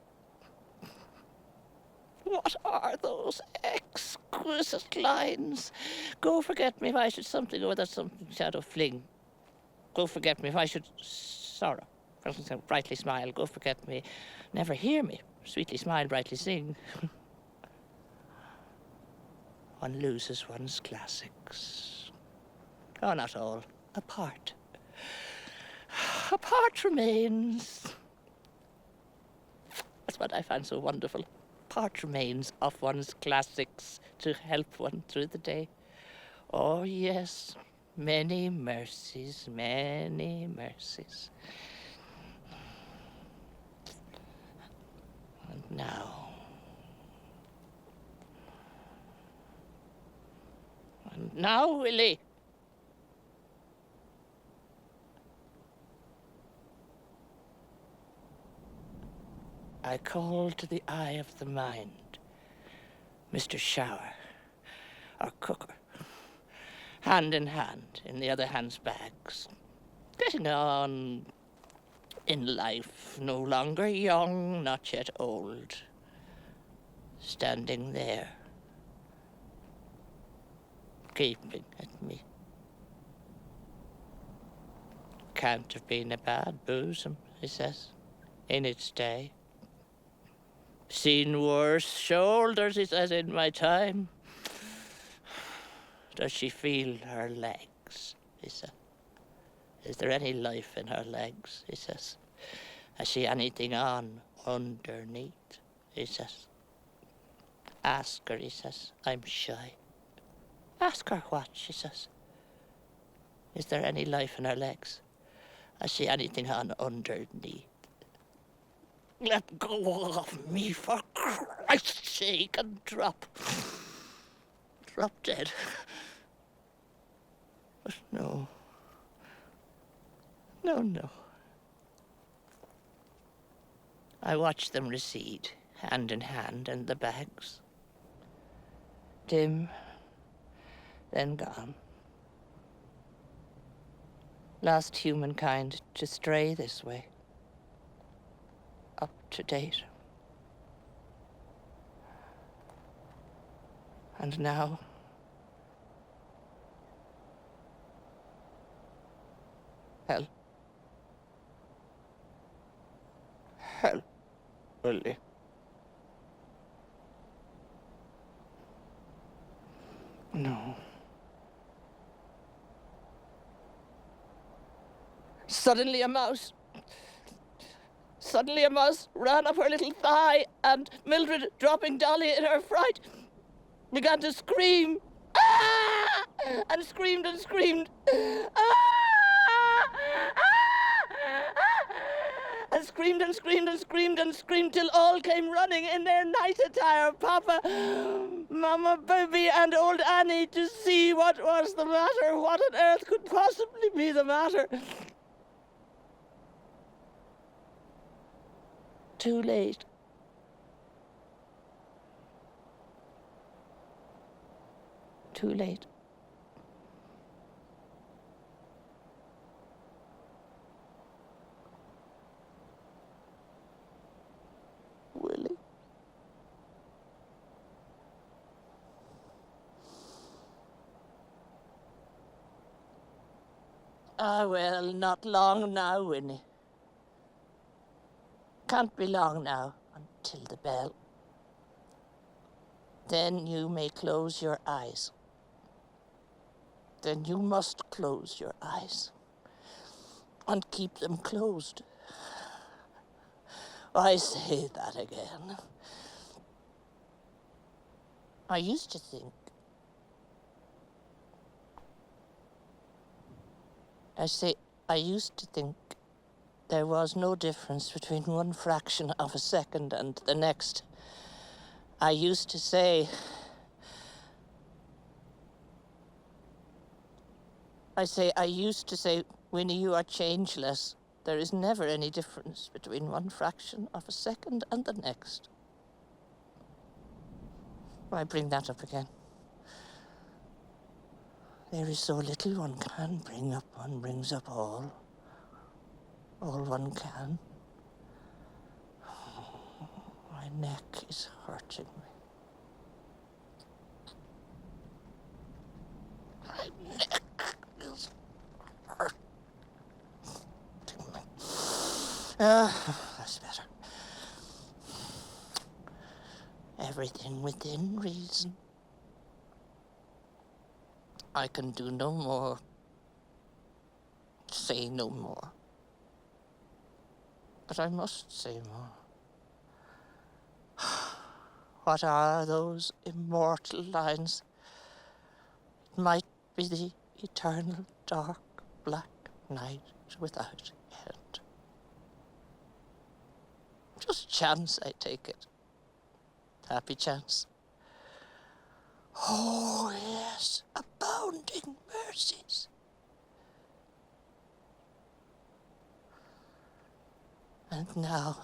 What are those exquisite lines? Go forget me if I should something or that something shadow fling. Go forget me if I should sorrow. Brightly smile, go forget me. Never hear me. Sweetly smile, brightly sing. One loses one's classics. Oh, not all. A part. A part remains. That's what I find so wonderful. Part remains of one's classics to help one through the day. Oh, yes. Many mercies, many mercies. And now... And now, Willie. I call to the eye of the mind, Mr. Shower, our cooker, hand in hand in the other hand's bags, getting on in life, no longer young, not yet old, standing there, gaping at me. Can't have been a bad bosom, he says, in its day. Seen worse shoulders, he says, in my time. Does she feel her legs, he says. Is there any life in her legs, he says. Has she anything on underneath, he says. Ask her, he says, I'm shy. Ask her what, she says. Is there any life in her legs? Has she anything on underneath? Let go of me, for Christ's sake, and drop dead. But no. No. I watch them recede, hand in hand, and the bags. Dim, then gone. Last humankind to stray this way. Up to date. And now... Hell. Hell, Willie. No. Suddenly a mouse ran up her little thigh, and Mildred, dropping Dolly in her fright, began to scream. Ah! And screamed and screamed. Ah! And screamed and screamed and screamed and screamed till all came running in their night attire, Papa, Mama, Baby, and old Annie, to see what was the matter. What on earth could possibly be the matter? Too late. Too late. Willie. Ah, well, not long now, Winnie. Can't be long now until the bell. Then you may close your eyes. Then you must close your eyes. And keep them closed. I say that again. I used to think. I used to think there was no difference between one fraction of a second and the next. I used to say, Winnie, you are changeless. There is never any difference between one fraction of a second and the next. Why bring that up again? There is so little one can bring up. One brings up all one can. My neck is hurting me. My neck is hurting me. That's better. Everything within reason. I can do no more, say no more. But I must say more. What are those immortal lines? It might be the eternal dark black night without end. Just chance, I take it. Happy chance. Oh, yes, abounding mercies. And now,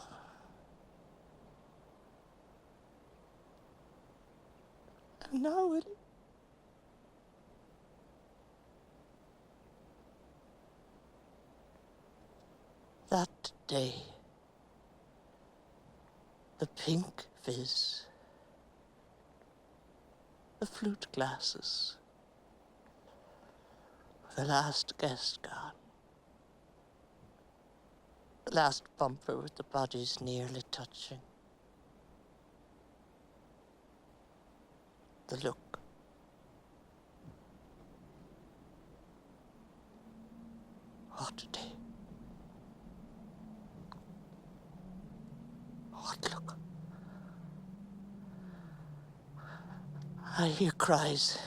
Willie, that day, the pink fizz, the flute glasses, the last guest gone, the last bumper with the bodies nearly touching, the look. What a day. What look. I hear cries.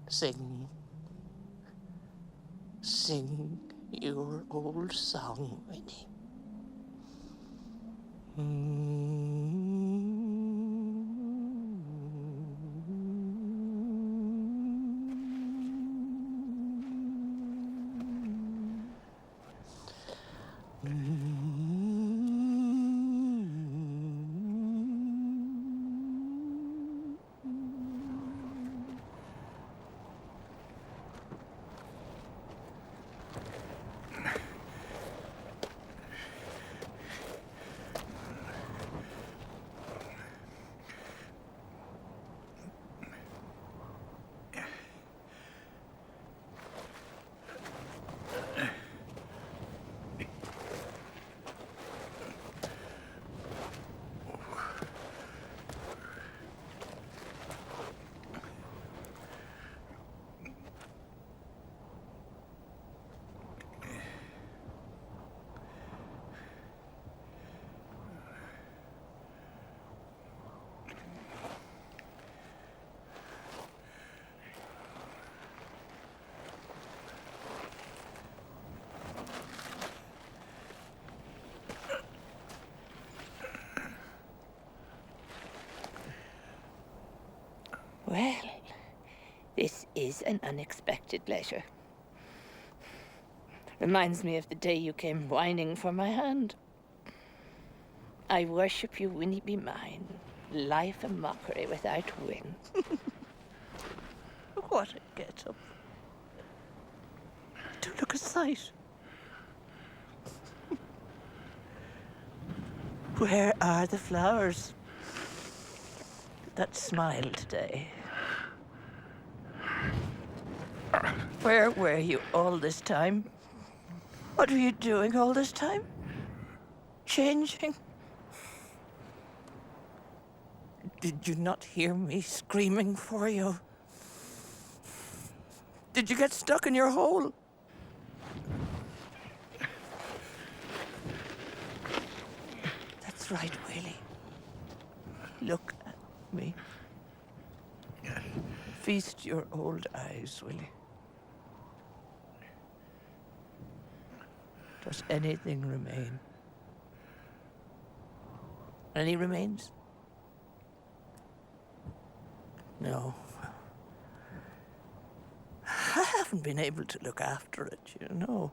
Sing. Sing your old song, Winnie. Well, this is an unexpected pleasure. Reminds me of the day you came whining for my hand. I worship you, Winnie, be mine. Life a mockery without wing. What a get-up. Do look a sight. Where are the flowers that smile today? Where were you all this time? What were you doing all this time? Changing? Did you not hear me screaming for you? Did you get stuck in your hole? That's right, Willie. Look at me. Feast your old eyes, Willie. Does anything remain? Any remains? No. I haven't been able to look after it, you know.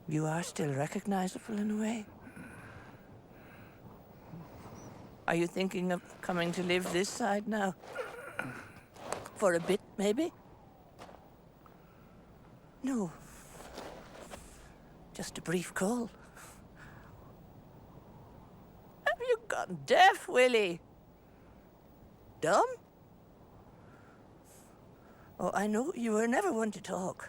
You are still recognizable in a way. Are you thinking of coming to live this side now? For a bit, maybe? No. Just a brief call. Have you gone deaf, Willie? Dumb? Oh, I know you were never one to talk.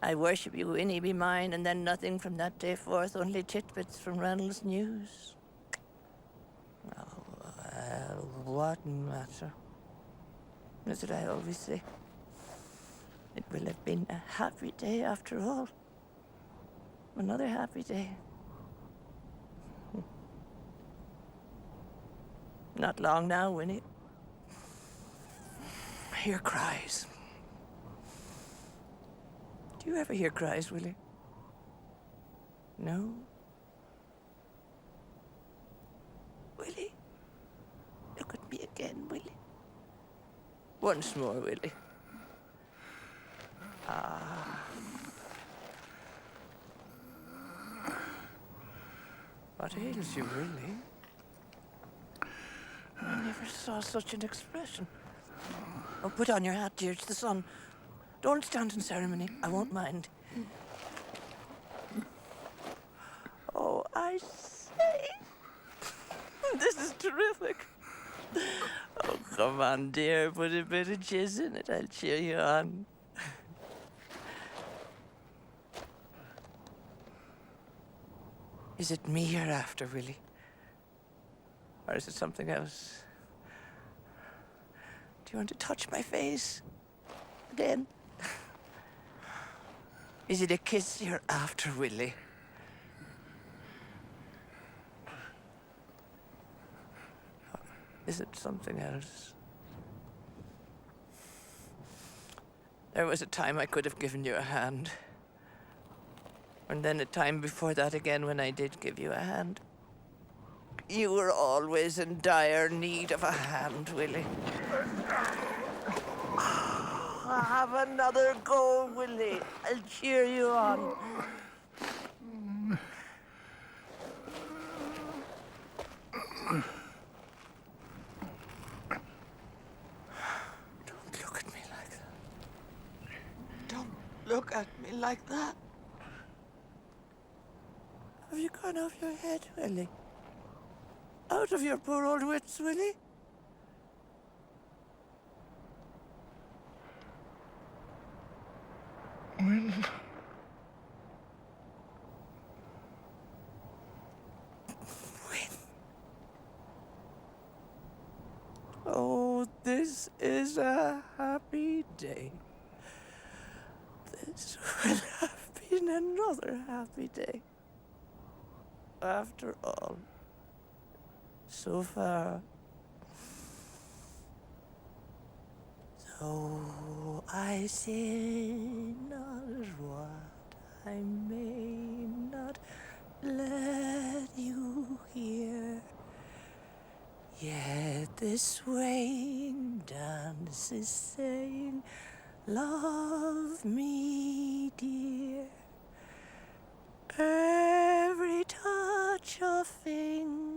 I worship you, Winnie, be mine, and then nothing from that day forth, only titbits from Ranald's news. Oh, well, what matter? As did I always say? It will have been a happy day after all. Another happy day. Not long now, Winnie. I hear cries. Do you ever hear cries, Willie? No? Willie? Look at me again, Willie. Once more, Willie. Ah. What ails you, really? I never saw such an expression. Oh, put on your hat, dear. It's the sun. Don't stand in ceremony. I won't mind. Oh, I say. This is terrific. Oh, come on, dear. Put a bit of jizz in it. I'll cheer you on. Is it me you're after, Willie? Or is it something else? Do you want to touch my face? Again? Is it a kiss you're after, Willie? Is it something else? There was a time I could have given you a hand. And then a time before that again when I did give you a hand. You were always in dire need of a hand, Willie. Have another go, Willie. I'll cheer you on. Don't look at me like that. Don't look at me like that. Have you gone off your head, Willie? Out of your poor old wits, Willie? When? Oh, this is a happy day. This will have been another happy day. After all, so far. Though I say not what I may not let you hear, yet this swaying dance is saying, love me, dear. Every touch of fingers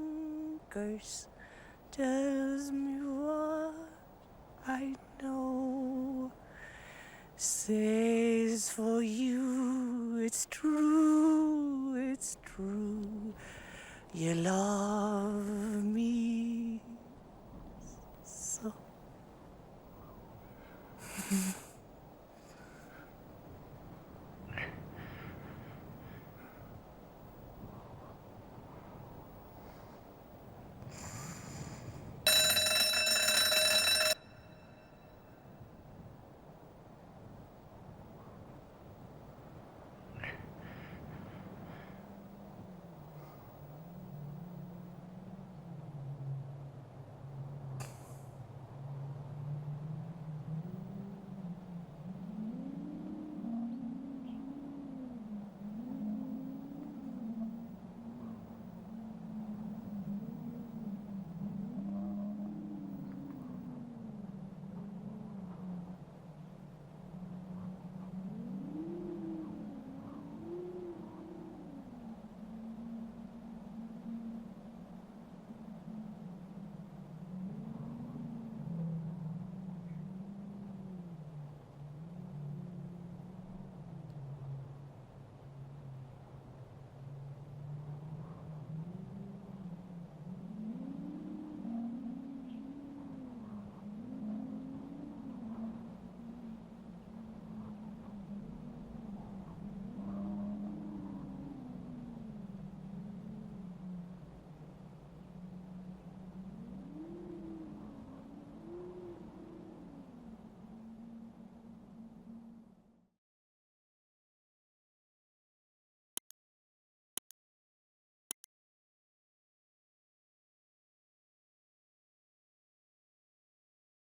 tells me what I know. Says for you it's true, it's true. You love me so.